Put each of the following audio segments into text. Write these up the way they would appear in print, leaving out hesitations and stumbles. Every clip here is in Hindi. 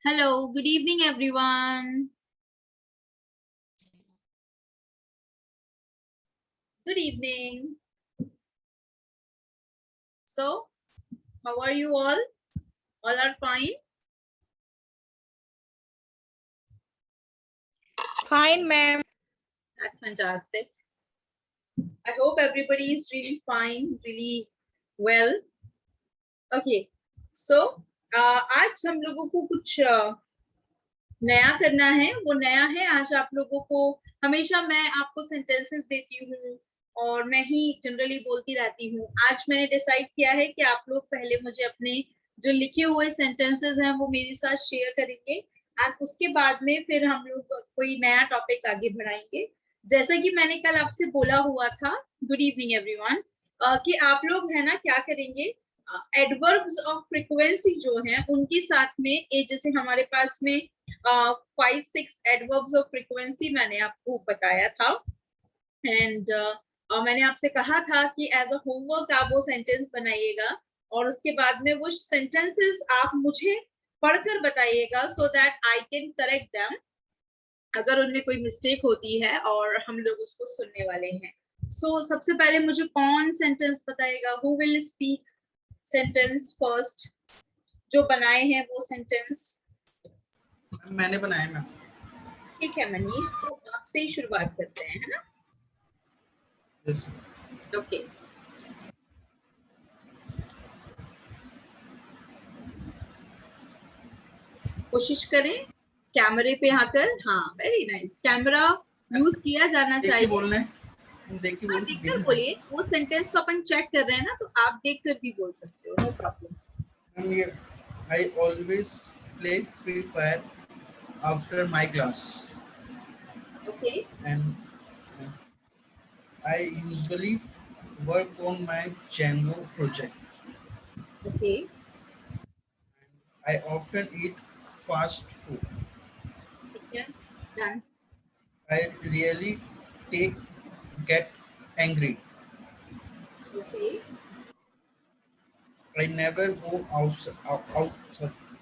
Hello, good evening, everyone. Good evening. So, how are you all? All are fine? Fine, ma'am. That's fantastic. I hope everybody is really fine, really well. Okay, so आज हम लोगों को कुछ नया करना है। वो नया है आज आप लोगों को, हमेशा मैं आपको सेंटेंसेस देती हूँ और मैं ही जनरली बोलती रहती हूँ। आज मैंने डिसाइड किया है कि आप लोग पहले मुझे अपने जो लिखे हुए सेंटेंसेस हैं वो मेरे साथ शेयर करेंगे और उसके बाद में फिर हम लोग कोई नया टॉपिक आगे बढ़ाएंगे। जैसा कि मैंने कल आपसे बोला हुआ था, गुड इवनिंग एवरीवन, कि आप लोग है ना क्या करेंगे, एडवर्ब्स ऑफ फ्रीक्वेंसी जो हैं उनके साथ में एक, जैसे हमारे पास में 5-6 एडवर्ब्स ऑफ फ्रीक्वेंसी मैंने आपको बताया था एंड मैंने आपसे कहा था कि एज अ होमवर्क आप वो सेंटेंस बनाइएगा और उसके बाद में वो सेंटेंसेस आप मुझे पढ़कर बताइएगा so that I can correct them अगर उनमें कोई मिस्टेक होती है और हम लोग उसको सुनने वाले हैं। सो सबसे पहले मुझे कौन सेंटेंस बताएगा, who will speak sentence first, जो बनाए हैं वो सेंटेंस? मैंने बनाया मैम। ठीक है मनीष, तो आपसे ही शुरुआत करते हैं, है ना? यस। ओके, कोशिश करें कैमरे पे आकर। हाँ, वेरी नाइस। कैमरा यूज किया जाना देख के चाहिए। बोलना है, देख के हाँ, देखकर बोलिए। वो सेंटेंस तो अपन चेक कर रहे हैं ना, तो आप देखकर भी बोल सकते हो, no problem. I always play Free Fire after my class okay, and I usually work on my Django project. Okay, I often eat fast food. ठीक है, done. I really get angry. Okay, I never go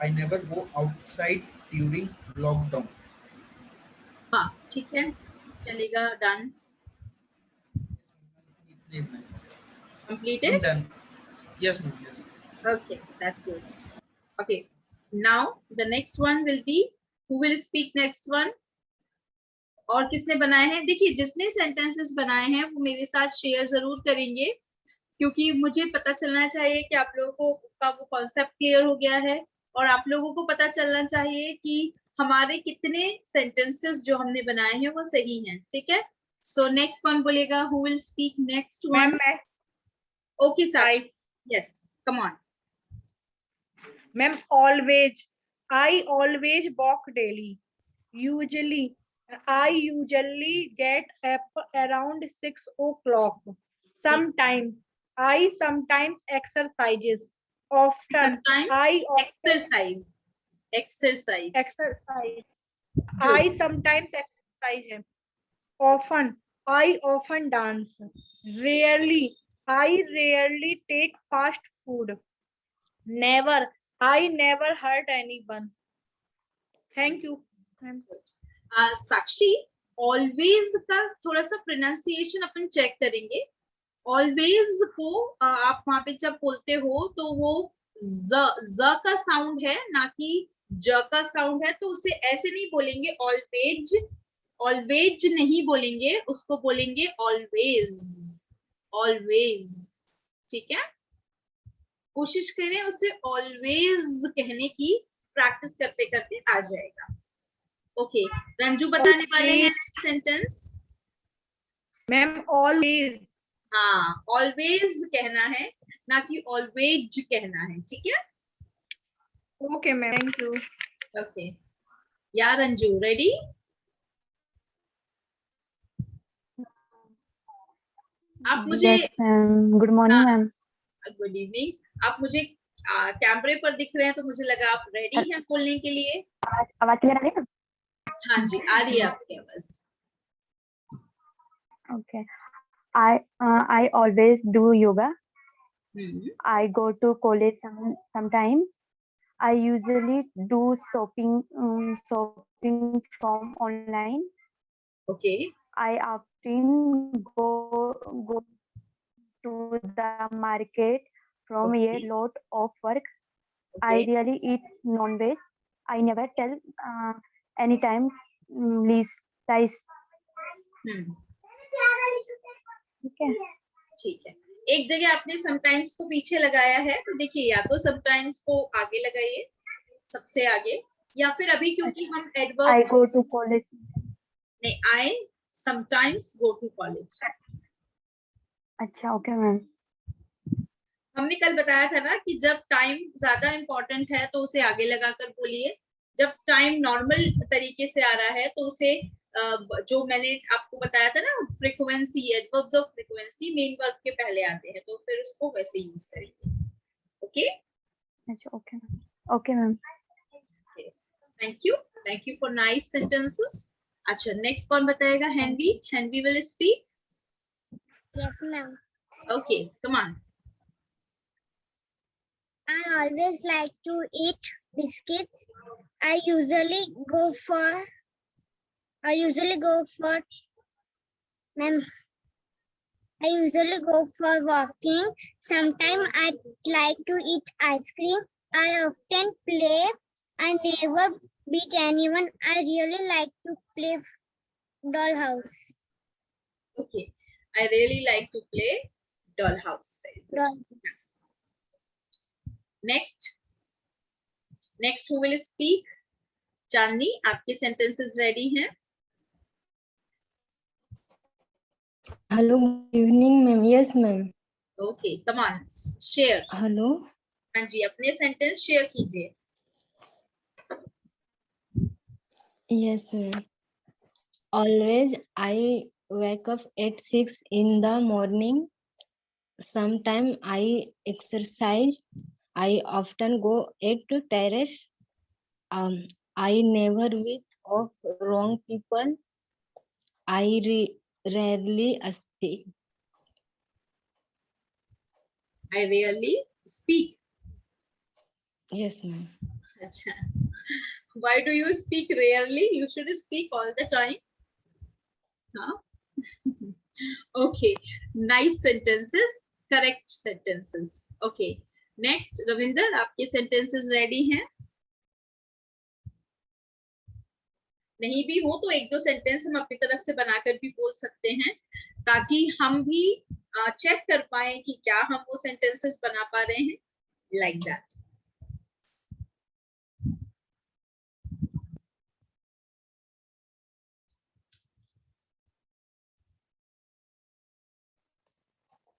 I never go outside during lockdown. हाँ ठीक है, चलेगा, done, I'm completed. done. Yes, ma'am. Yes. Okay, that's good. Okay, now the next one will be, who will speak next one? और किसने बनाए हैं? देखिए, जिसने सेंटेंसेस बनाए हैं वो मेरे साथ शेयर जरूर करेंगे, क्योंकि मुझे पता चलना चाहिए कि आप लोगों को का वो कॉन्सेप्ट क्लियर हो गया है और आप लोगों को पता चलना चाहिए कि हमारे कितने सेंटेंसेस जो हमने बनाए हैं वो सही हैं। ठीक है, सो नेक्स्ट कौन बोलेगा? Who will speak next one? Okay Sakshi, yes, come on. Ma'am, always. I always walk daily. I usually get up around 6 o'clock. Sometimes I sometimes exercises. Often Sometimes I exercise. exercise. Good. I sometimes exercise. Often I often dance. I rarely take fast food. I never hurt anyone. Thank you. ma'am. Sakshi, always का थोड़ा सा प्रोनाउंसिएशन अपन चेक करेंगे। ऑलवेज को आप वहां पे जब बोलते हो तो वो ज का साउंड है, ना कि ज का साउंड है, तो उसे ऐसे नहीं बोलेंगे ऑलवेज। ऑलवेज नहीं बोलेंगे, उसको बोलेंगे ऑलवेज। ऑलवेज, ठीक है? कोशिश करें उसे ऑलवेज कहने की, प्रैक्टिस करते करते आ जाएगा। ओके, रंजू बताने वाले हैं नेक्स्ट सेंटेंस। Ma'am always. हाँ, ऑलवेज कहना है, ना कि ऑलवेज कहना है, ठीक है? Okay, ma'am. Thank you. Okay, या रंजू रेडी? आप मुझे good morning ma'am. Good evening. आप मुझे कैमरे पर दिख रहे हैं तो मुझे लगा आप रेडी हैं बोलने के लिए। आवाज क्लियर आ रही है? हाँ जी, आ रही है आपकी आवाज। Okay, I always do yoga. Hmm, I go to college sometime. I usually do shopping from online. Okay. I often go to the market from a Okay. lot of work. I Okay. really eat non-veg. I never tell anytime least size. Hmm, Okay. ठीक है। एक जगह आपने समटाइम्स को पीछे लगाया है, तो देखिए या तो समटाइम्स को आगे लगाइए, सबसे आगे, या फिर अभी क्योंकि हम I adverb go to college. नहीं, I sometimes go to college. अच्छा, okay मैम. हमने कल बताया था ना कि जब टाइम ज्यादा इंपॉर्टेंट है तो उसे आगे लगाकर बोलिए, जब टाइम नॉर्मल तरीके से आ रहा है तो उसे जो मैंने आपको बताया था ना, frequency, adverbs of frequency main verb के पहले आते हैं, तो फिर उसको वैसे यूज करेंगे। ओके, अच्छा, okay ma'am. Thank you for nice sentences. अच्छा, नेक्स्ट कौन बताएगा? Handy, handy will speak. Yes, ma'am. Okay, come on. I always like to eat biscuits. I usually go for, ma'am, I usually go for walking. Sometimes I like to eat ice cream. I often play. I never beat anyone. I really like to play dollhouse. Okay, I really like to play dollhouse. Very good. Doll. Yes. Next who will speak? चांदनी, आपके sentences ready हैं? Hello, good evening, ma'am. Yes, ma'am. Okay, come on, share. Hello. हाँ जी, अपने sentence share कीजिए। Yes, ma'am. Always I wake up at 6 in the morning. Sometimes I exercise. I often go at terrace. I never with of wrong people. I rarely speak. I rarely speak. Yes, ma'am. अच्छा, why do you speak rarely? You should speak all the time. हाँ? Okay, nice sentences, correct sentences. Okay, next Ravinder, आपके sentences ready हैं? नहीं भी हो तो एक दो सेंटेंस हम अपनी तरफ से बनाकर भी बोल सकते हैं, ताकि हम भी चेक कर पाए कि क्या हम वो सेंटेंसेस बना पा रहे हैं, लाइक दैट।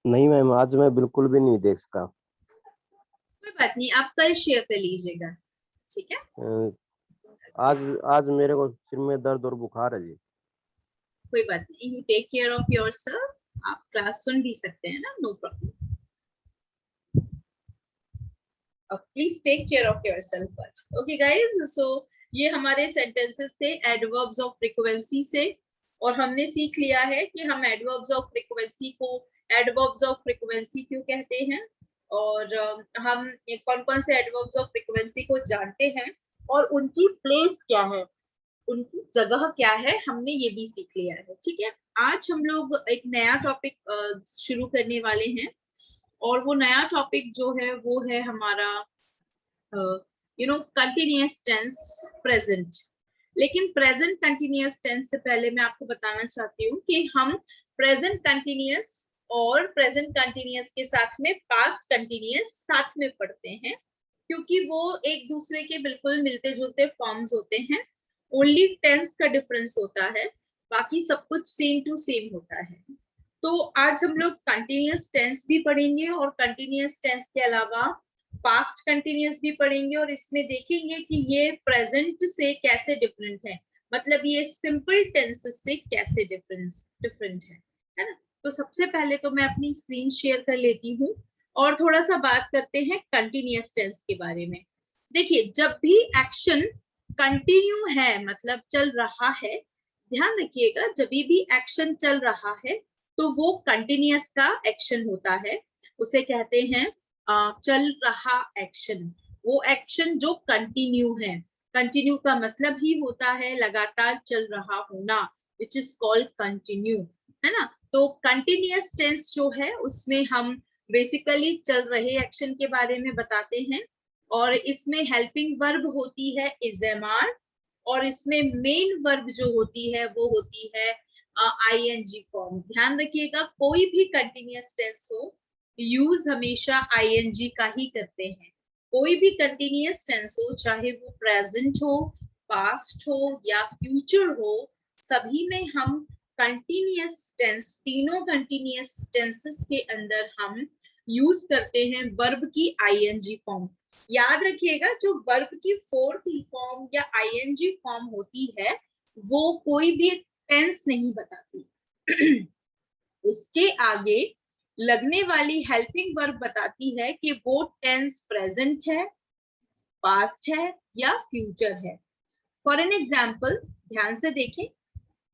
नहीं मैम, आज मैं बिल्कुल भी नहीं देख सका। कोई बात नहीं, आप कल शेयर कर लीजिएगा, ठीक है? आज मेरे को सिर में दर्द और बुखार है जी। कोई बात नहीं, you take care of yourself. आप क्लास सुन भी सकते हैं ना, no problem. Please take care of yourself. Okay guys, so ये हमारे सेंटेंसेस थे एडवर्ब्स ऑफ फ्रीक्वेंसी से, और हमने सीख लिया है कि हम एडवर्ब्स ऑफ फ्रीक्वेंसी को एडवर्ब्स ऑफ फ्रीक्वेंसी क्यों कहते हैं, और हम कौन कौन से एडवर्ब्स ऑफ फ्रीक्वेंसी को जानते हैं और उनकी प्लेस क्या है, उनकी जगह क्या है, हमने ये भी सीख लिया है। ठीक है, आज हम लोग एक नया टॉपिक शुरू करने वाले हैं, और वो नया टॉपिक जो है वो है हमारा कंटिन्यूअस टेंस प्रेजेंट। लेकिन प्रेजेंट कंटिन्यूअस टेंस से पहले मैं आपको बताना चाहती हूँ कि हम प्रेजेंट कंटिन्यूअस और प्रेजेंट कंटिन्यूअस के साथ में पास्ट कंटिन्यूअस साथ में पढ़ते हैं, क्योंकि वो एक दूसरे के बिल्कुल मिलते जुलते फॉर्म्स होते हैं। ओनली टेंस का डिफरेंस होता है, बाकी सब कुछ सेम टू सेम होता है। तो आज हम लोग कंटिन्यूअस टेंस भी पढ़ेंगे और कंटिन्यूअस टेंस के अलावा पास्ट कंटिन्यूअस भी पढ़ेंगे, और इसमें देखेंगे कि ये प्रेजेंट से कैसे डिफरेंट है, मतलब ये सिंपल टेंस से कैसे डिफरेंट है ना। तो सबसे पहले तो मैं अपनी स्क्रीन शेयर कर लेती हूँ और थोड़ा सा बात करते हैं कंटिन्यूअस टेंस के बारे में। देखिए, जब भी एक्शन कंटिन्यू है, मतलब चल रहा है, ध्यान रखिएगा, जब भी एक्शन चल रहा है तो वो कंटिन्यूअस का एक्शन होता है, उसे कहते हैं चल रहा एक्शन। वो एक्शन जो कंटिन्यू है। कंटिन्यू का मतलब ही होता है लगातार चल रहा होना, विच इज कॉल्ड कंटिन्यू, है ना। तो कंटिन्यूअस टेंस जो है उसमें हम बेसिकली चल रहे एक्शन के बारे में बताते हैं, और इसमें हेल्पिंग वर्ब होती है इज़-एम-आर, और इसमें मेन वर्ब जो होती है वो होती है आईएनजी फॉर्म। ध्यान रखिएगा, कोई भी कंटिन्यूअस टेंस हो, यूज हमेशा आईएनजी का ही करते हैं। कोई भी कंटिन्यूअस टेंस हो, चाहे वो प्रेजेंट हो, पास्ट हो या फ्यूचर हो, सभी में हम कंटिन्यूअस टेंस, तीनों कंटिन्यूअस टेंसेस के अंदर हम यूज करते हैं वर्ब की आईएनजी फॉर्म। याद रखिएगा, जो वर्ब की फोर्थ फॉर्म या आईएनजी फॉर्म होती है वो कोई भी टेंस नहीं बताती। उसके आगे लगने वाली हेल्पिंग वर्ब बताती है कि वो टेंस प्रेजेंट है, पास्ट है या फ्यूचर है। फॉर एन एग्जाम्पल, ध्यान से देखें,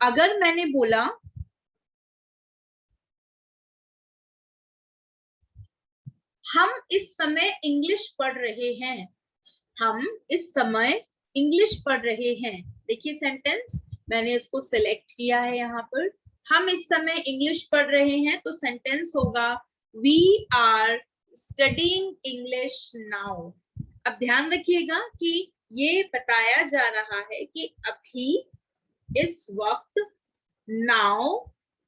अगर मैंने बोला हम इस समय इंग्लिश पढ़ रहे हैं, हम इस समय इंग्लिश पढ़ रहे हैं। देखिए सेंटेंस, मैंने इसको सिलेक्ट किया है यहाँ पर, हम इस समय इंग्लिश पढ़ रहे हैं, तो सेंटेंस होगा we are studying English now. अब ध्यान रखिएगा कि ये बताया जा रहा है कि अभी, इस वक्त, नाउ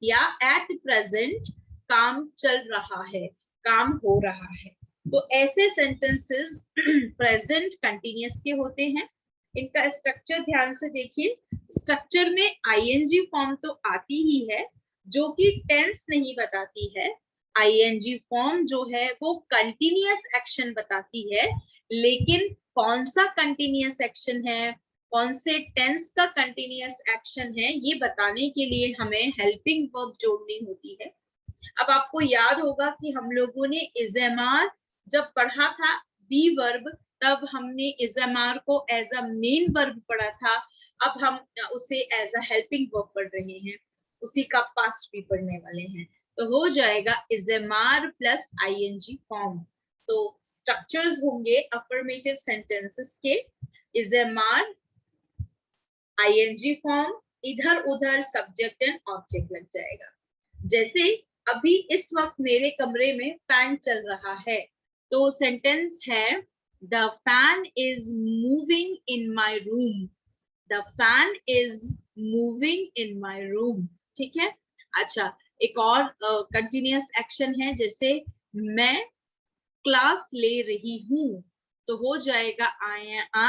या एट प्रेजेंट काम चल रहा है, काम हो रहा है। तो ऐसे सेंटेंसेस प्रेजेंट कंटिन्यूअस के होते हैं। इनका स्ट्रक्चर ध्यान से देखिए, स्ट्रक्चर में आईएनजी फॉर्म तो आती ही है जो कि टेंस नहीं बताती है। आईएनजी फॉर्म जो है वो कंटिन्यूअस एक्शन बताती है, लेकिन कौन सा कंटिन्यूअस एक्शन है, कौन से टेंस का कंटिन्यूअस एक्शन है, ये बताने के लिए हमें हेल्पिंग वर्ब जोड़नी होती है। अब आपको याद होगा कि हम लोगों ने इज़-एम-आर जब पढ़ा था, बी वर्ब, तब हमने इज़-एम-आर को एज अ मेन वर्ब पढ़ा था। अब हम उसे एज अ हेल्पिंग वर्ब पढ़ रहे हैं, उसी का पास्ट भी पढ़ने वाले हैं। तो हो जाएगा इज़-एम-आर प्लस आईएनजी फॉर्म। तो स्ट्रक्चर्स होंगे अफर्मेटिव सेंटेंसेस के, इज़-एम-आर, आईएनजी फॉर्म, इधर उधर सब्जेक्ट एंड ऑब्जेक्ट लग जाएगा। जैसे अभी इस वक्त मेरे कमरे में फैन चल रहा है, तो सेंटेंस है the fan is moving in my room. The fan is moving in my room. ठीक है। अच्छा, एक और कंटिन्यूअस एक्शन है, जैसे मैं क्लास ले रही हूँ, तो हो जाएगा I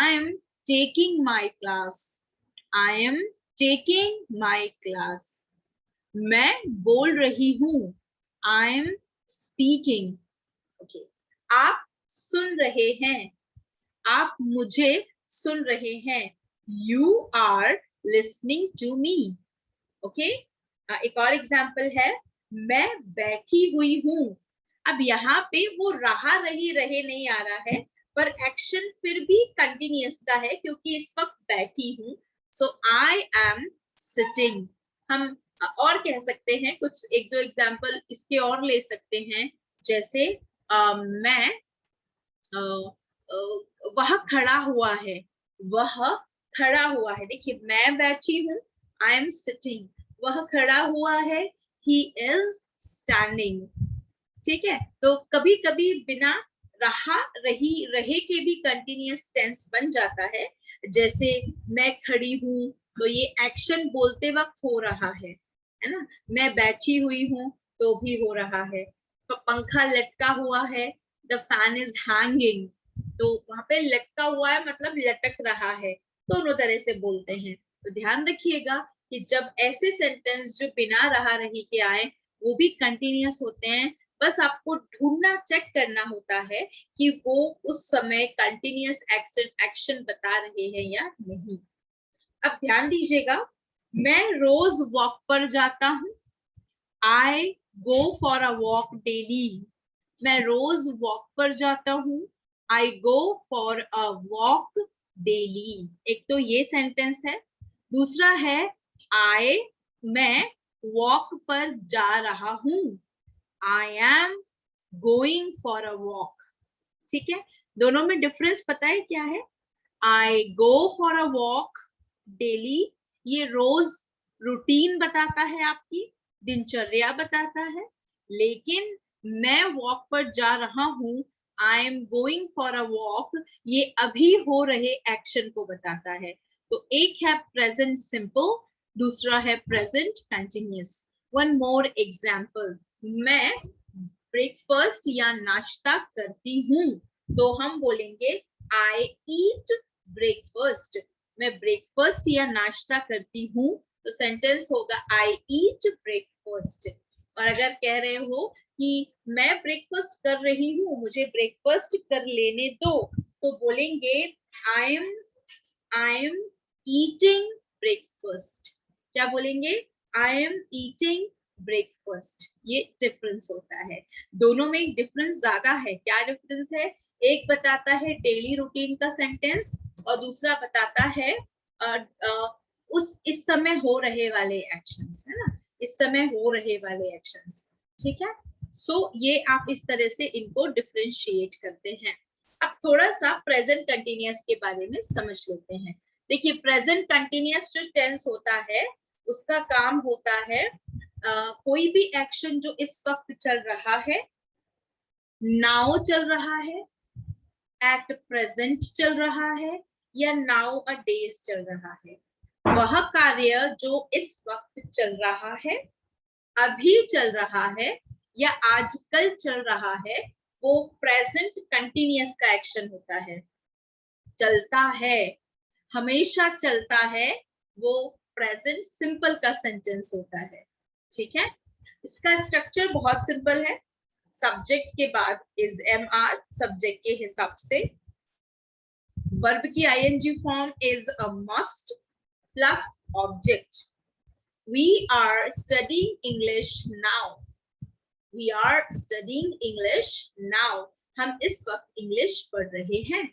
am taking my class. I am taking my class. मैं बोल रही हूँ, आई एम स्पीकिंग। ओके, आप सुन रहे हैं, आप मुझे सुन रहे हैं, you are listening to me. Okay, एक और एग्जाम्पल है, मैं बैठी हुई हूँ। अब यहाँ पे वो रहा रही रहे नहीं आ रहा है, पर एक्शन फिर भी कंटिन्यूअस का है क्योंकि इस वक्त बैठी हूँ। सो आई एम सिटिंग। हम और कह सकते हैं, कुछ एक दो एग्जाम्पल इसके और ले सकते हैं, जैसे मैं वह खड़ा हुआ है, वह खड़ा हुआ है। देखिए, मैं बैठी हूँ, आई एम सिटिंग, वह खड़ा हुआ है, ही इज स्टैंडिंग। ठीक है। तो कभी कभी बिना रहा रही रहे के भी कंटिन्यूअस टेंस बन जाता है। जैसे मैं खड़ी हूँ, तो ये एक्शन बोलते वक्त हो रहा है ना। मैं बैठी हुई हूँ तो भी हो रहा है। तो पंखा लटका हुआ है, द फैन इज हैंगिंग, तो वहां पे लटका हुआ है मतलब लटक रहा है। दोनों तरह से बोलते हैं। तो ध्यान रखिएगा कि जब ऐसे सेंटेंस जो बिना रहा रही के आए, वो भी कंटिन्यूअस होते हैं। बस आपको ढूंढना, चेक करना होता है कि वो उस समय कंटिन्यूअस एक्शन बता रहे हैं या नहीं। अब ध्यान दीजिएगा, मैं रोज वॉक पर जाता हूँ, I go for a walk daily. मैं रोज वॉक पर जाता हूँ, I go for a walk daily. एक तो ये सेंटेंस है। दूसरा है मैं वॉक पर जा रहा हूँ, I am going for a walk। ठीक है। दोनों में डिफरेंस पता है क्या है? I go for a walk daily, ये रोज रूटीन बताता है, आपकी दिनचर्या बताता है। लेकिन मैं वॉक पर जा रहा हूं, आई am going for a walk, ये अभी हो रहे एक्शन को बताता है। तो एक है प्रेजेंट सिंपल, दूसरा है present continuous. One more example, मैं ब्रेकफास्ट या नाश्ता करती हूँ, तो हम बोलेंगे आई ईट ब्रेकफास्ट। मैं ब्रेकफास्ट या नाश्ता करती हूँ, तो सेंटेंस होगा आई ईट ब्रेकफास्ट। और अगर कह रहे हो कि मैं ब्रेकफास्ट कर रही हूँ, मुझे ब्रेकफास्ट कर लेने दो, तो बोलेंगे आई एम ईटिंग ब्रेकफास्ट। क्या बोलेंगे? I am eating breakfast. ये डिफरेंस होता है, दोनों में एक डिफरेंस ज्यादा है। क्या डिफरेंस है? एक बताता है डेली रूटीन का सेंटेंस, और दूसरा बताता है इस समय हो रहे वाले एक्शंस, है ना, इस समय हो रहे वाले एक्शंस। ठीक है, सो ये आप इस तरह से इनको डिफरेंशिएट करते हैं। अब थोड़ा सा प्रेजेंट कंटिन्यूअस के बारे में समझ लेते हैं। देखिए, प्रेजेंट कंटिन्यूअस जो टेंस होता है, उसका काम होता है कोई भी एक्शन जो इस वक्त चल रहा है, नाउ चल रहा है, एट प्रेजेंट चल रहा है, या नाउ अ डेज चल रहा है, वह कार्य जो इस वक्त चल रहा है, अभी चल रहा है, या आजकल चल रहा है, वो प्रेजेंट कंटिन्यूअस का एक्शन होता है। चलता है, हमेशा चलता है, वो प्रेजेंट सिंपल का सेंटेंस होता है। ठीक है, इसका स्ट्रक्चर बहुत सिंपल है। सब्जेक्ट के बाद इज एम आर, सब्जेक्ट के हिसाब से। वर्ब की ING form is a must plus object. We are studying English now. We are studying English now. हम इस वक्त इंग्लिश पढ़ रहे हैं।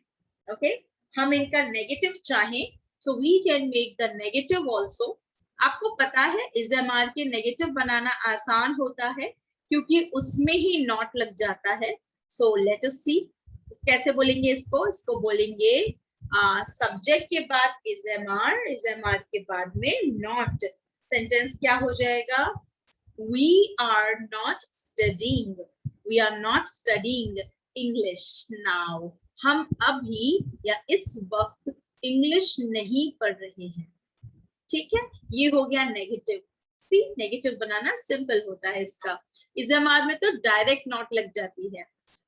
ओके, हम इनका नेगेटिव चाहें, so we can make the negative also. आपको पता है इज़एमआर के नेगेटिव बनाना आसान होता है, क्योंकि उसमें ही नॉट लग जाता है। So let us see कैसे बोलेंगे इसको। इसको बोलेंगे सब्जेक्ट के बाद इज़एमआर, इज़एमआर के बाद में नॉट। सेंटेंस क्या हो जाएगा? We are not studying. We are not studying English now. हम अभी या इस वक्त इंग्लिश नहीं पढ़ रहे हैं। ठीक है, ये हो गया नेगेटिव। सी, नेगेटिव बनाना सिंपल होता है इसका। इज़एमआर में तो डायरेक्ट नॉट लग जाती है।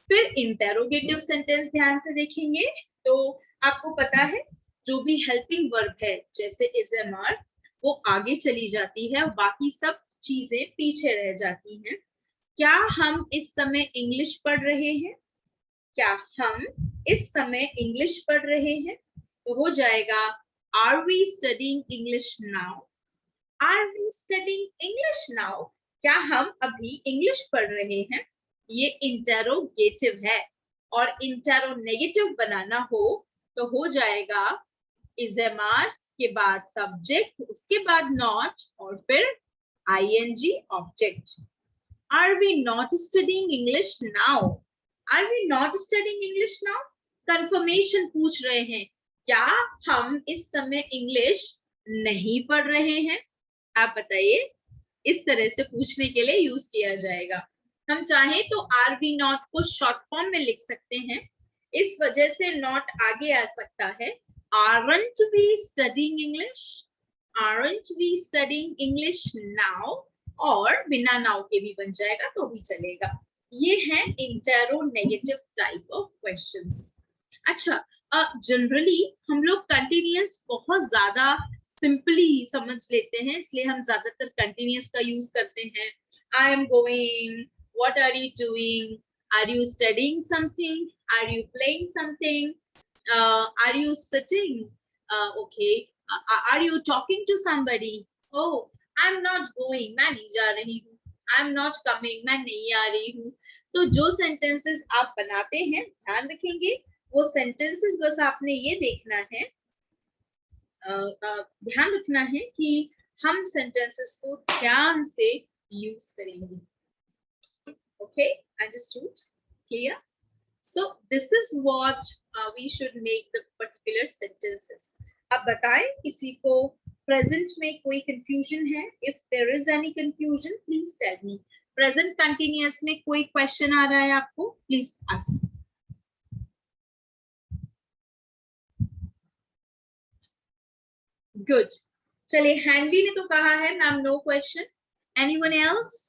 फिर इंटेरोगेटिव सेंटेंस ध्यान से देखेंगे तो आपको पता है जो भी हेल्पिंग वर्ब है, जैसे इज़एमआर, वो आगे चली जाती है, बाकी सब चीजें पीछे रह जाती हैं। क्या हम इस समय इंग्लिश पढ़ रहे हैं? क्या हम इस समय इंग्लिश पढ़ रहे हैं? तो हो जाएगा are we studying English now? Are we studying English now? क्या हम अभी इंग्लिश पढ़ रहे हैं? ये इंटेरोगेटिव है, और इंटेरोनेगेटिव बनाना हो तो हो जाएगा इज़एमआर के बाद सब्जेक्ट, उसके बाद नॉट, और फिर ING object. Are we not studying English now? Are we not studying English now? Confirmation पूछ रहे हैं, क्या हम इस समय इंग्लिश नहीं पढ़ रहे हैं? आप बताइए, इस तरह से पूछने के लिए यूज किया जाएगा। हम चाहें तो आर वी नॉट को शॉर्ट फॉर्म में लिख सकते हैं, इस वजह से नॉट आगे आ सकता है। Aren't we studying English? Aren't we studying English now? और बिना नाउ के भी बन जाएगा तो भी चलेगा। ये है इंटेरोनेगेटिव टाइप ऑफ क्वेश्चंस। अच्छा, जनरली हम लोग कंटिन्यूअस बहुत ज्यादा सिंपली समझ लेते हैं, इसलिए हम ज्यादातर कंटिन्यूअस का यूज करते हैं। I am going, what are you doing, are you studying something, are you playing something, are you sitting, okay, are you talking to somebody? Oh, I'm not going, मैं नहीं जा रही हूँ। I'm not coming, मैं नहीं आ रही हूँ। तो जो सेंटेंसेस आप बनाते हैं, ध्यान रखेंगे वो सेंटेंसेस बस आपने ये देखना है, ध्यान रखना है कि हम सेंटेंसेस को ध्यान से यूज करेंगे। Okay, understood, clear? So this is what we should make the particular sentences. अब बताएं किसी को present में कोई confusion है? If there is any confusion, please tell me. Present continuous में कोई question आ रहा है आपको? Please ask. Good. चलिए, हैंडी ने तो कहा है ma'am no question. Anyone else?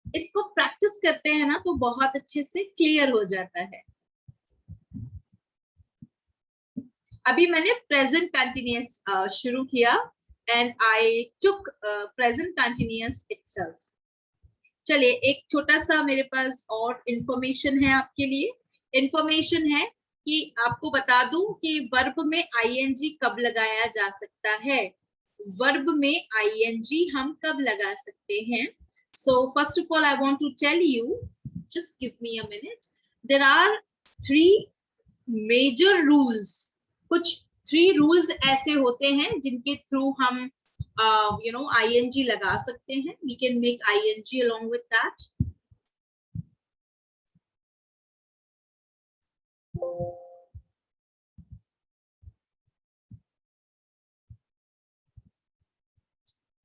इसको प्रैक्टिस करते हैं ना तो बहुत अच्छे से क्लियर हो जाता है. अभी मैंने प्रेजेंट कंटिन्यूअस शुरू किया and I took present continuous itself. चलिए, एक छोटा सा मेरे पास और इंफॉर्मेशन है आपके लिए. इंफॉर्मेशन है कि आपको बता दूं कि वर्ब में आईएनजी कब लगाया जा सकता है. वर्ब में आईएनजी हम कब लगा सकते हैं? So first of all, I want to tell you, just give me a minute. There are 3 major rules. कुछ 3 rules ऐसे होते हैं जिनके थ्रू हम ing लगा सकते हैं. We can make ing along with that.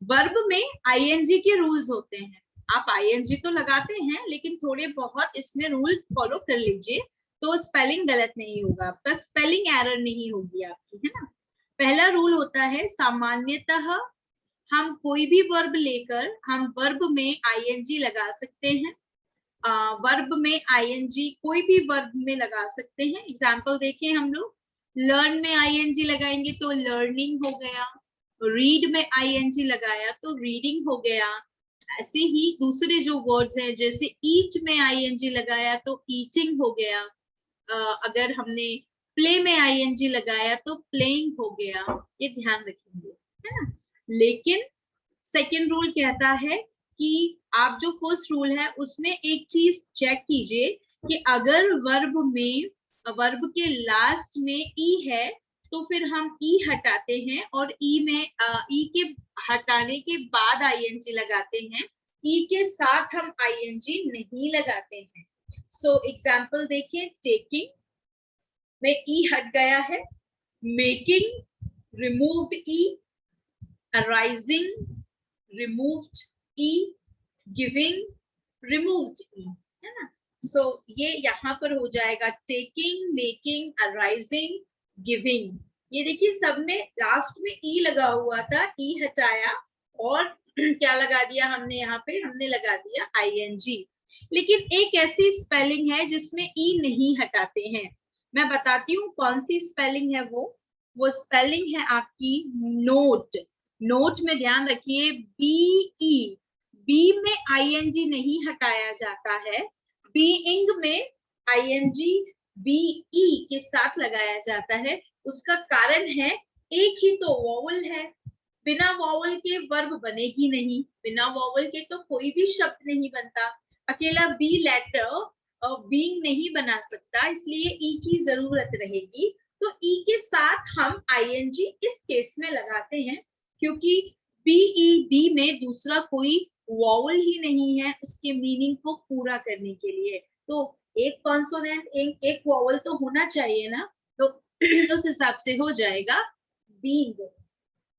Verb में आईएनजी के रूल्स होते हैं. आप आईएनजी तो लगाते हैं लेकिन थोड़े बहुत इसमें रूल फॉलो कर लीजिए तो स्पेलिंग गलत नहीं होगा आपका, स्पेलिंग एरर नहीं होगी आपकी, है ना. पहला रूल होता है सामान्यतः हम कोई भी वर्ब लेकर हम वर्ब में आईएनजी लगा सकते हैं. वर्ब में आईएनजी कोई भी वर्ब में लगा सकते हैं. एग्जाम्पल देखें हम लोग. लर्न में आईएनजी लगाएंगे तो लर्निंग हो गया. रीड में आईएनजी लगाया तो रीडिंग हो गया. ऐसे ही दूसरे जो वर्ड्स हैं जैसे ईट में आईएनजी लगाया तो ईटिंग हो गया. अगर हमने प्ले में आईएनजी लगाया तो प्लेइंग हो गया. ये ध्यान रखेंगे, है ना. लेकिन सेकंड रूल कहता है कि आप जो फर्स्ट रूल है उसमें एक चीज चेक कीजिए कि अगर वर्ब के लास्ट में ई है तो फिर हम ई हटाते हैं और ई के हटाने के बाद आईएनजी लगाते हैं. ई के साथ हम आईएनजी नहीं लगाते हैं. सो एग्जाम्पल देखिए. टेकिंग में ई हट गया है. मेकिंग रिमूव्ड ई. अराइजिंग रिमूव्ड ई. गिविंग रिमूव्ड ई, है ना. सो ये यहाँ पर हो जाएगा टेकिंग, मेकिंग, अराइजिंग, गिविंग. ये देखिए सब में लास्ट में ई लगा हुआ था, ई हटाया और क्या लगा दिया हमने यहाँ पे? हमने लगा दिया आईएनजी. लेकिन एक ऐसी स्पेलिंग है जिसमें ई नहीं हटाते हैं. मैं बताती हूँ कौन सी स्पेलिंग है. वो स्पेलिंग है आपकी नोट. नोट में ध्यान रखिए बीई. बी में आईएनजी नहीं हटाया जाता है. बीइंग में आईएनजी बीई के साथ लगाया जाता है. उसका कारण है एक ही तो वॉवल है. बिना वॉवल के वर्ब बनेगी नहीं. बिना वॉवल के तो कोई भी शब्द नहीं बनता. अकेला बी लेटर बीइंग नहीं बना सकता, इसलिए ई की जरूरत रहेगी. तो ई के साथ हम आईएनजी इस केस में लगाते हैं क्योंकि बी में दूसरा कोई वॉवल ही नहीं है उसके मीनिंग को पूरा करने के लिए. तो एक कॉन्सोनेंट, एक वॉवल तो होना चाहिए ना. तो उस हिसाब से हो जाएगा बीइंग.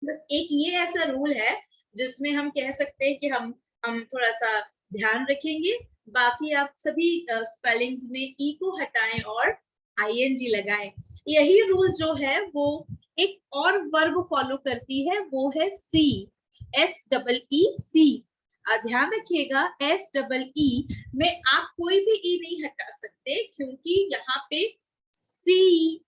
बस एक ये ऐसा रूल है जिसमें हम कह सकते हैं कि हम थोड़ा सा ध्यान रखेंगे. बाकी आप सभी स्पेलिंग्स में ई को हटाएं और आईएनजी लगाएं. यही रूल जो है वो एक और वर्ब फॉलो करती है, वो है सी. SEEC. ध्यान रखिएगा SEE में आप कोई भी ई नहीं हटा सकते क्योंकि यहाँ पे सी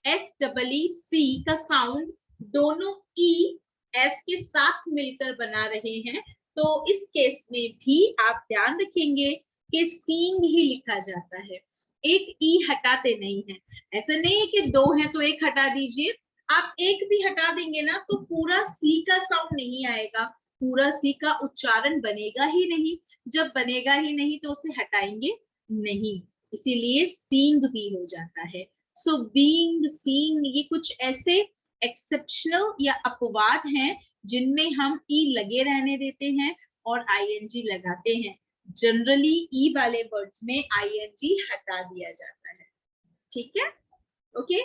SEEC का साउंड दोनों ई एस के साथ मिलकर बना रहे हैं. तो इस केस में भी आप ध्यान रखेंगे कि सीइंग ही लिखा जाता है. एक ई हटाते नहीं है. ऐसा नहीं है कि 2 है तो एक हटा दीजिए. आप एक भी हटा देंगे ना तो पूरा सी का साउंड नहीं आएगा. पूरा सी का उच्चारण बनेगा ही नहीं. जब बनेगा ही नहीं तो उसे हटाएंगे नहीं, इसीलिए सीइंग भी हो जाता है. सो बीइंग, सीइंग ये कुछ ऐसे एक्सेप्शनल या अपवाद हैं जिनमें हम ई लगे रहने देते हैं और आईएनजी लगाते हैं. जनरली ई वाले वर्ड्स में आईएनजी हटा दिया जाता है। ठीक है, ओके,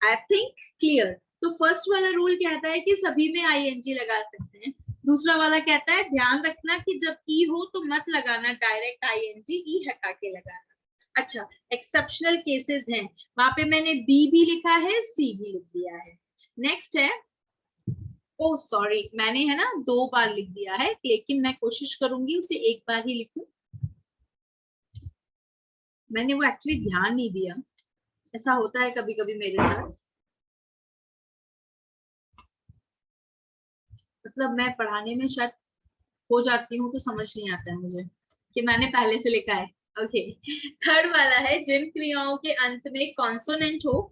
आई थिंक क्लियर। तो फर्स्ट वाला रूल कहता है कि सभी में आईएनजी लगा सकते हैं। दूसरा वाला कहता है ध्यान रखना कि जब ई हो तो मत लगाना डायरेक्ट आईएनजी, ई हटा के लगाना। अच्छा, एक्सेप्शनल केसेस हैं, वहां पे मैंने बी भी लिखा है, सी भी लिख दिया है। नेक्स्ट है, ओह सॉरी, मैंने है ना 2 बार लिख दिया है, लेकिन मैं कोशिश करूंगी उसे 1 बार ही लिखूं। मैंने वो एक्चुअली ध्यान नहीं दिया, ऐसा होता है कभी कभी मेरे साथ। मतलब मैं पढ़ाने में शायद हो जाती हूँ तो समझ नहीं आता है मुझे कि मैंने पहले से लिखा है। ओके, थर्ड वाला है जिन क्रियाओं के अंत में कॉन्सोनेंट हो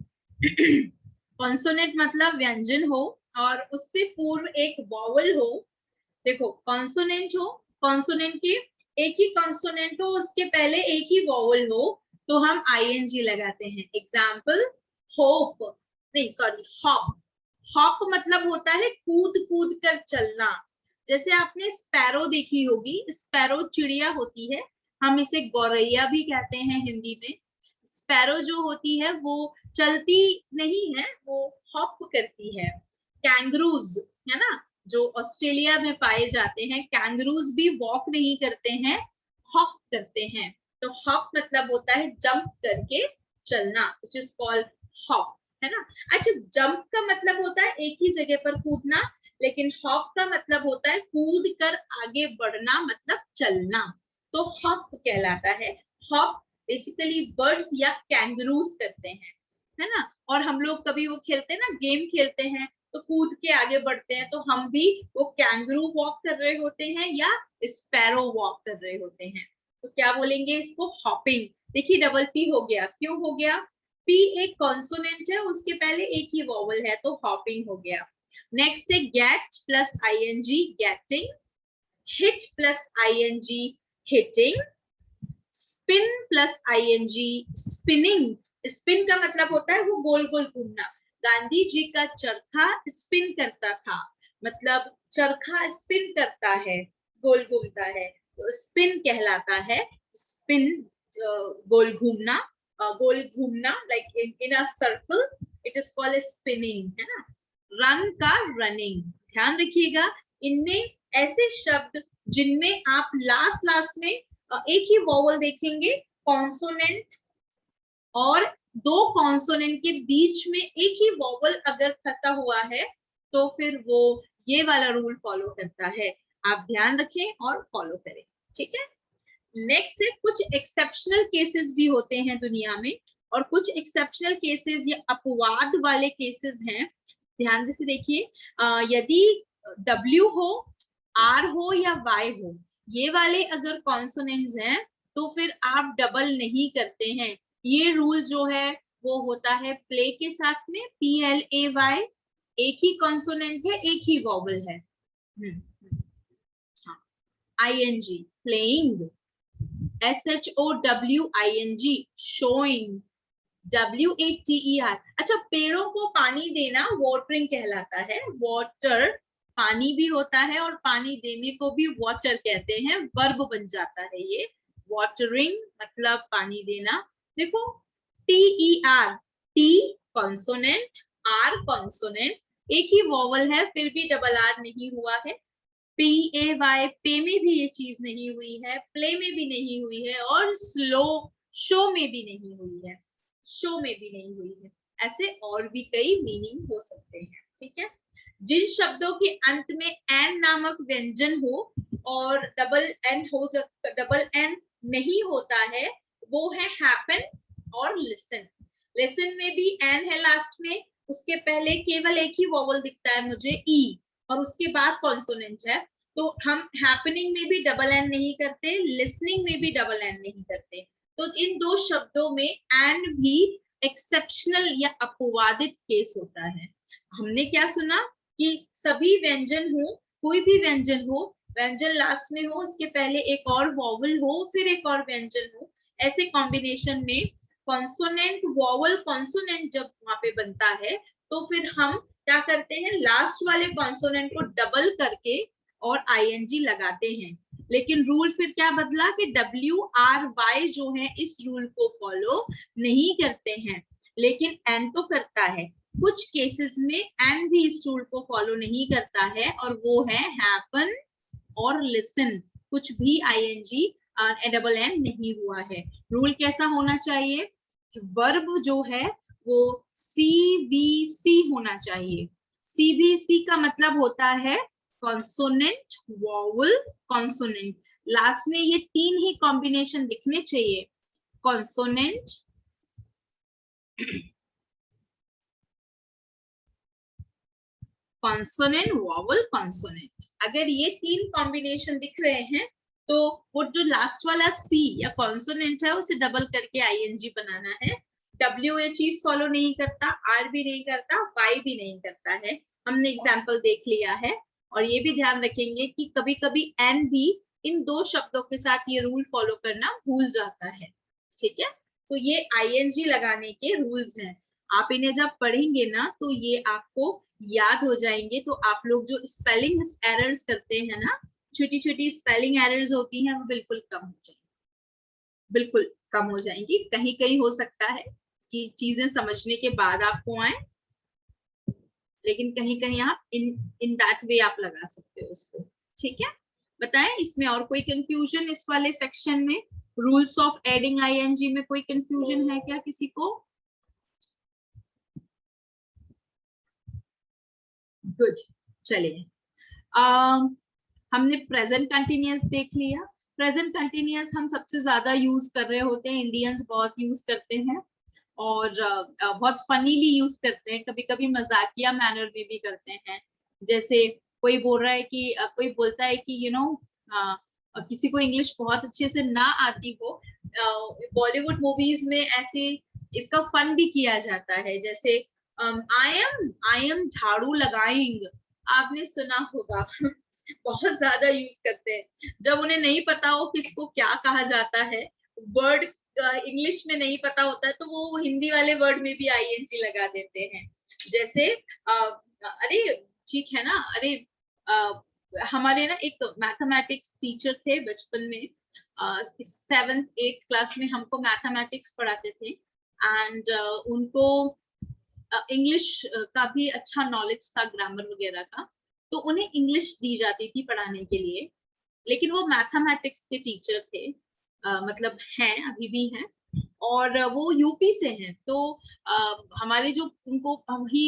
कॉन्सोनेंट मतलब व्यंजन हो और उससे पूर्व एक वॉवल हो। देखो, कॉन्सोनेंट हो, कॉन्सोनेंट के एक ही कॉन्सोनेंट हो, उसके पहले एक ही वॉवल हो, तो हम आईएनजी लगाते हैं। एग्जाम्पल, होप, नहीं सॉरी, हॉप। हॉप मतलब होता है कूद कूद कर चलना। जैसे आपने स्पैरो देखी होगी, स्पैरो चिड़िया होती है, हम इसे गौरैया भी कहते हैं हिंदी में। स्पैरो जो होती है वो चलती नहीं है, वो हॉप करती है। कैंगरूज है ना, जो ऑस्ट्रेलिया में पाए जाते हैं, कैंगरूज भी वॉक नहीं करते हैं, हॉप करते हैं। तो हॉप मतलब होता है जंप करके चलना, व्हिच इज कॉल्ड हॉप, है ना। अच्छा, जंप का मतलब होता है एक ही जगह पर कूदना, लेकिन हॉप का मतलब होता है कूद कर आगे बढ़ना, मतलब चलना, तो हॉप कहलाता है। हॉप बेसिकली बर्ड्स या कैंगरूज करते हैं, है ना। और हम लोग कभी वो खेलते हैं ना, गेम खेलते हैं तो कूद के आगे बढ़ते हैं, तो हम भी वो कैंगरू वॉक कर रहे होते हैं या स्पैरो वॉक कर रहे होते हैं, तो क्या बोलेंगे इसको, हॉपिंग। देखिए डबल पी हो गया, क्यों हो गया, पी एक कॉन्सोनेंट है, उसके पहले एक ही वॉवल है, तो हॉपिंग हो गया। नेक्स्ट है get plus ING, getting. Hit plus ING, hitting. Spin plus ING, spinning. Spin का मतलब होता है वो गोल गोल घूमना। गांधी जी का चरखा स्पिन करता था, मतलब चरखा स्पिन करता है, गोल घूमता है, तो स्पिन कहलाता है। स्पिन गोल घूमना, गोल घूमना, like in a circle, it is called spinning, है ना। रन का रनिंग। ध्यान रखिएगा, इनमें ऐसे शब्द जिनमें आप लास्ट में एक ही वॉवल देखेंगे, कॉन्सोनेंट, और 2 कॉन्सोनेंट के बीच में एक ही वॉवल अगर फंसा हुआ है तो फिर वो ये वाला रूल फॉलो करता है। आप ध्यान रखें और फॉलो करें, ठीक है। नेक्स्ट है, कुछ एक्सेप्शनल केसेस भी होते हैं दुनिया में, और कुछ एक्सेप्शनल केसेस या अपवाद वाले केसेस हैं। ध्यान से देखिए, यदि W हो, R हो या Y हो, ये वाले अगर कॉन्सोनेंट्स हैं तो फिर आप डबल नहीं करते हैं। ये रूल जो है वो होता है प्ले के साथ में, PLAY, एक ही कॉन्सोनेंट है, एक ही वॉवल है। ING, playing. SHOWING, showing। WATER, अच्छा, पेड़ों को पानी देना वाटरिंग कहलाता है। वाटर पानी भी होता है और पानी देने को भी वाटर कहते हैं, वर्ब बन जाता है ये। वाटरिंग मतलब पानी देना। देखो, TER, T consonant, R consonant, एक ही वॉवल है फिर भी डबल R नहीं हुआ है। PAY, पे में भी ये चीज नहीं हुई है, प्ले में भी नहीं हुई है, और स्लो, शो में भी नहीं हुई है, शो में भी नहीं हुई है। ऐसे और भी कई मीनिंग हो सकते हैं, ठीक है। जिन शब्दों के अंत में एन नामक व्यंजन हो और डबल एन नहीं होता है, वो है हैपन और लिसन। लिसन में भी एन है लास्ट में, उसके पहले केवल एक ही वॉवल दिखता है मुझे, ई, और उसके बाद कॉन्सोनेंट है, तो हम हैपनिंग में भी डबल एन नहीं करते, लिसनिंग में भी डबल एन नहीं करते। तो इन 2 शब्दों में एन भी एक्सेप्शनल या अपवादित केस होता है। हमने क्या सुना कि सभी व्यंजन हो, कोई भी व्यंजन हो, व्यंजन लास्ट में हो, उसके पहले एक और वॉवल हो, फिर एक और व्यंजन हो, ऐसे कॉम्बिनेशन में कॉन्सोनेंट वॉवल कॉन्सोनेंट जब वहां पे बनता है, तो फिर हम क्या करते हैं, लास्ट वाले कॉन्सोनेंट को डबल करके और ING लगाते हैं। लेकिन रूल फिर क्या बदला कि WRY जो है इस रूल को फॉलो नहीं करते हैं, लेकिन N तो करता है। कुछ केसेस में N भी इस रूल को फॉलो नहीं करता है, और वो है हैपन और लिसन। कुछ भी ING डबल N नहीं हुआ है। रूल कैसा होना चाहिए? वर्ब जो है वो CVC होना चाहिए। CVC का मतलब होता है कॉन्सोनेंट, वॉवल, कॉन्सोनेंट। लास्ट में ये 3 ही कॉम्बिनेशन दिखने चाहिए, कॉन्सोनेंट, कॉन्सोनेंट, वॉवल, कॉन्सोनेंट। अगर ये 3 कॉम्बिनेशन दिख रहे हैं तो वो जो लास्ट वाला C या कॉन्सोनेंट है उसे डबल करके ING बनाना है। W ये चीज फॉलो नहीं करता, R भी नहीं करता, Y भी नहीं करता है। हमने एग्जाम्पल देख लिया है। और ये भी ध्यान रखेंगे कि कभी कभी N भी इन 2 शब्दों के साथ ये रूल फॉलो करना भूल जाता है। ठीक है, तो ये ING लगाने के रूल्स हैं। आप इन्हें जब पढ़ेंगे ना तो ये आपको याद हो जाएंगे। तो आप लोग जो स्पेलिंग एरर्स करते हैं ना, छोटी छोटी स्पेलिंग एरर्स होती हैं, वो बिल्कुल कम हो जाएंगी, बिल्कुल कम हो जाएंगी। कहीं कहीं हो सकता है कि चीजें समझने के बाद आपको आए, लेकिन कहीं कहीं आप इन दैट वे आप लगा सकते हो उसको। ठीक है, बताएं इसमें और कोई कंफ्यूजन इस वाले सेक्शन में? रूल्स ऑफ एडिंग ING में कोई कंफ्यूजन है क्या किसी को? गुड, चलिए। हमने प्रेजेंट कंटिन्यूअस देख लिया। प्रेजेंट कंटिन्यूअस हम सबसे ज्यादा यूज कर रहे होते हैं, इंडियंस बहुत यूज करते हैं और बहुत फनीली यूज करते हैं, कभी कभी मजाकिया मैनर में भी करते हैं। जैसे कोई बोल रहा है कि कोई बोलता है कि किसी को इंग्लिश बहुत अच्छे से ना आती हो, बॉलीवुड मूवीज में ऐसे इसका फन भी किया जाता है। जैसे आई एम झाड़ू लगाइंग, आपने सुना होगा। बहुत ज्यादा यूज करते हैं जब उन्हें नहीं पता हो किसको क्या कहा जाता है, वर्ड इंग्लिश में नहीं पता होता है, तो वो हिंदी वाले वर्ड में भी ING लगा देते हैं। जैसे अरे ठीक है ना, अरे हमारे ना एक मैथमेटिक्स टीचर थे बचपन में, 7th 8th क्लास में हमको मैथमेटिक्स पढ़ाते थे। एंड उनको इंग्लिश का भी अच्छा नॉलेज था, ग्रामर वगैरह का, तो उन्हें इंग्लिश दी जाती थी पढ़ाने के लिए। लेकिन वो मैथमेटिक्स के टीचर थे, मतलब हैं, अभी भी हैं, और वो यूपी से हैं। तो हमारे जो उनको ही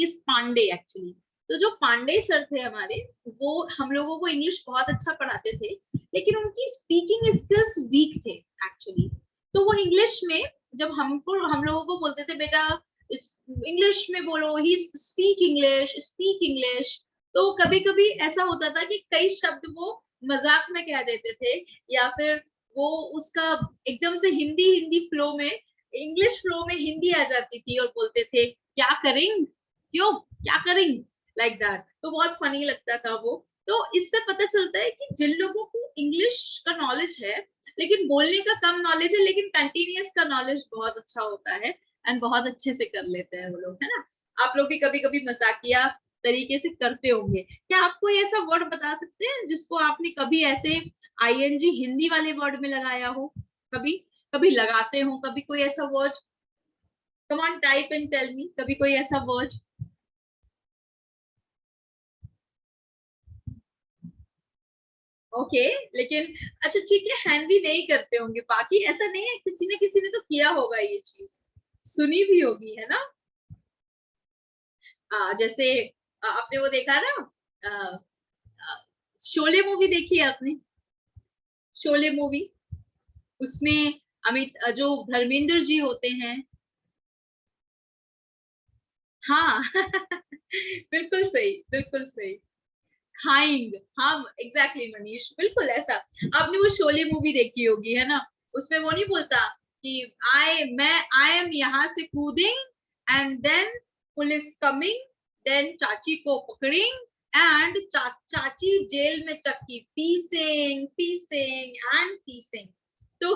इज पांडे एक्चुअली। तो जो पांडे सर थे हमारे, वो हम लोगों को इंग्लिश बहुत अच्छा पढ़ाते थे, लेकिन उनकी स्पीकिंग स्किल्स वीक थे एक्चुअली। तो वो इंग्लिश में जब हम लोगों को बोलते थे बेटा इंग्लिश में बोलो, ही स्पीक इंग्लिश, तो कभी कभी ऐसा होता था कि कई शब्द वो मजाक में कह देते थे, या फिर वो उसका एकदम से हिंदी फ्लो में, इंग्लिश फ्लो में हिंदी आ जाती थी और बोलते थे क्या करें, क्यों क्या करें, लाइक दैट। तो बहुत फनी लगता था वो। तो इससे पता चलता है कि जिन लोगों को इंग्लिश का नॉलेज है लेकिन बोलने का कम नॉलेज है, लेकिन कंटिन्यूअस का नॉलेज बहुत अच्छा होता है एंड बहुत अच्छे से कर लेते हैं वो लोग, है ना। आप लोग भी कभी कभी मजाकिया तरीके से करते होंगे। क्या आप कोई ऐसा वर्ड बता सकते हैं जिसको आपने कभी ऐसे ING हिंदी वाले वर्ड में लगाया हो, कभी कभी लगाते हो, कभी कोई ऐसा word? Come on type and tell me, कभी कोई ऐसा वर्ड? ओके, लेकिन अच्छा ठीक है, हैंड भी नहीं करते होंगे, बाकी ऐसा नहीं है, किसी ने तो किया होगा, ये चीज सुनी भी होगी, है ना। जैसे आपने वो देखा ना, शोले मूवी देखी है आपने? शोले मूवी, उसमें जो धर्मेंद्र जी होते हैं, हाँ बिल्कुल सही, बिल्कुल सही, खाइंग, हाँ एग्जैक्टली मनीष, बिल्कुल ऐसा। आपने वो शोले मूवी देखी होगी, है ना। उसमें वो नहीं बोलता कि आई एम यहाँ से कूदिंग and then police coming, then चाची को पकड़िंग एंड चाची जेल में चक्की पीसिंग एंड पीसिंग। तो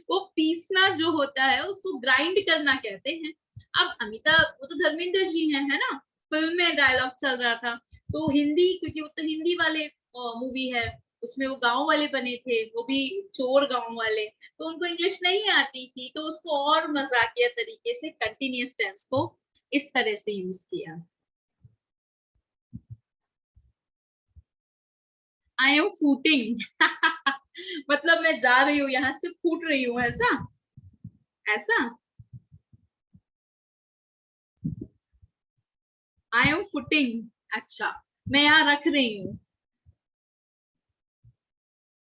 वो पीसना जो होता है उसको ग्राइंड करना कहते हैं। अब अमिताभ, वो तो धर्मेंद्र जी हैं, है ना, फिल्म में डायलॉग चल रहा था, तो हिंदी, क्योंकि वो तो हिंदी वाले मूवी है, उसमें वो गांव वाले बने थे, वो भी चोर गांव वाले, तो उनको इंग्लिश नहीं आती थी, तो उसको और मजाकिया तरीके से कंटिन्यूअस टेंस को इस तरह से यूज किया। आई एम फूटिंग मतलब मैं जा रही हूँ, यहाँ से फूट रही हूँ, ऐसा ऐसा। आई एम फुटिंग, अच्छा मैं यहाँ रख रही हूँ।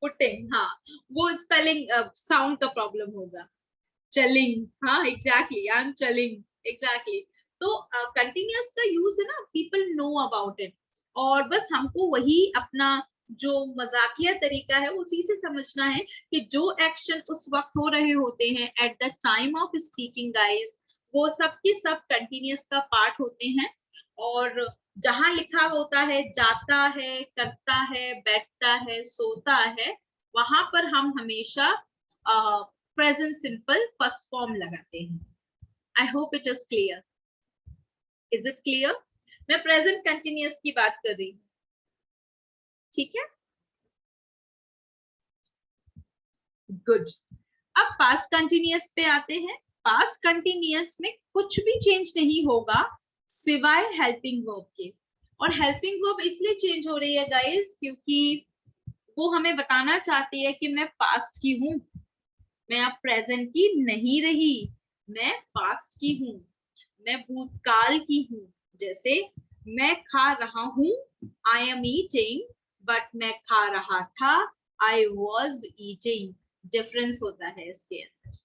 फुटिंग, हाँ वो स्पेलिंग साउंड का प्रॉब्लम होगा। चलिंग, हाँ एग्जैक्टली, आई एम चलिंग, एग्जैक्टली। तो कंटिन्यूअस का यूज है ना, पीपल नो अबाउट इट, और बस हमको वही अपना जो मजाकिया तरीका है उसी से समझना है कि जो एक्शन उस वक्त हो रहे होते हैं at the time of speaking guys, वो सब के सब कंटिन्यूअस का पार्ट होते हैं। और जहां लिखा होता है जाता है, करता है, बैठता है, सोता है, वहां पर हम हमेशा प्रेजेंट सिंपल फर्स्ट फॉर्म लगाते हैं। I hope it is clear. Is it clear? मैं प्रेजेंट कंटिन्यूअस की बात कर रही हूँ, ठीक है? गुड। अब पास्ट कंटिन्यूअस पे आते हैं। पास्ट कंटिन्यूअस में कुछ भी चेंज नहीं होगा सिवाय हेल्पिंग वर्ब के। और हेल्पिंग वर्ब इसलिए चेंज हो रही है गाइस क्योंकि वो हमें बताना चाहती है कि मैं पास्ट की हूं, मैं अब प्रेजेंट की नहीं रही, मैं पास्ट की हूं, मैं भूतकाल की हूं। जैसे मैं खा रहा हूं, आई एम ईटिंग, बट मैं खा रहा था, आई वॉज ईटिंग। डिफरेंस होता है इसके अंदर,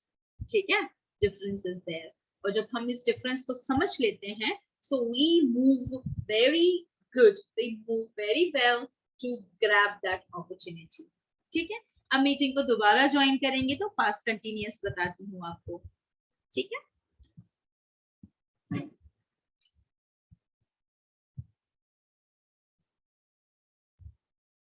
ठीक है? Difference is there. और जब हम इस डिफरेंस को समझ लेते हैं, so we move very good, we move very well to grab that opportunity, ठीक है? अब मीटिंग को दोबारा ज्वाइन करेंगे तो पास्ट कंटिन्यूअस बताती हूँ आपको, ठीक है?